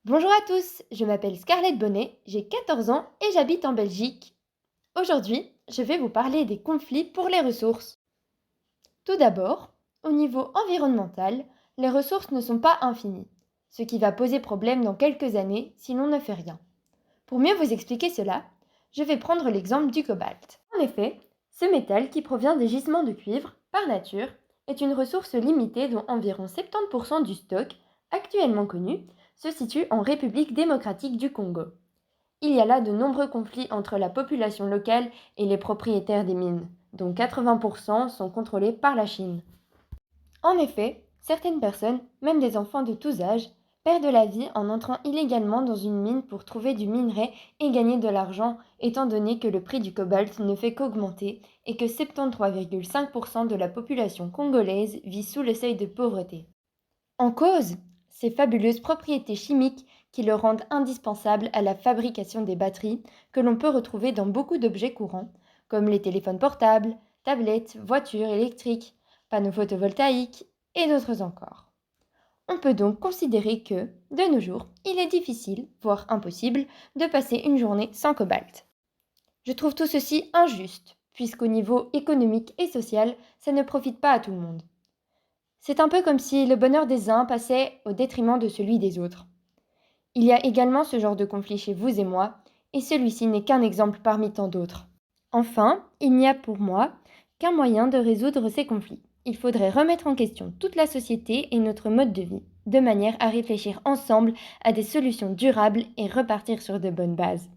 Bonjour à tous, je m'appelle Scarlett Bonnet, j'ai 14 ans et j'habite en Belgique. Aujourd'hui, je vais vous parler des conflits pour les ressources. Tout d'abord, au niveau environnemental, les ressources ne sont pas infinies, ce qui va poser problème dans quelques années si l'on ne fait rien. Pour mieux vous expliquer cela, je vais prendre l'exemple du cobalt. En effet, ce métal qui provient des gisements de cuivre, par nature, est une ressource limitée dont environ 70% du stock, actuellement connu, se situe en République démocratique du Congo. Il y a là de nombreux conflits entre la population locale et les propriétaires des mines, dont 80% sont contrôlés par la Chine. En effet, certaines personnes, même des enfants de tous âges, perdent la vie en entrant illégalement dans une mine pour trouver du minerai et gagner de l'argent, étant donné que le prix du cobalt ne fait qu'augmenter et que 73,5% de la population congolaise vit sous le seuil de pauvreté. En cause, ces fabuleuses propriétés chimiques qui le rendent indispensable à la fabrication des batteries que l'on peut retrouver dans beaucoup d'objets courants, comme les téléphones portables, tablettes, voitures électriques, panneaux photovoltaïques et d'autres encore. On peut donc considérer que, de nos jours, il est difficile, voire impossible, de passer une journée sans cobalt. Je trouve tout ceci injuste, puisqu'au niveau économique et social, ça ne profite pas à tout le monde. C'est un peu comme si le bonheur des uns passait au détriment de celui des autres. Il y a également ce genre de conflit chez vous et moi, et celui-ci n'est qu'un exemple parmi tant d'autres. Enfin, il n'y a pour moi qu'un moyen de résoudre ces conflits. Il faudrait remettre en question toute la société et notre mode de vie, de manière à réfléchir ensemble à des solutions durables et repartir sur de bonnes bases.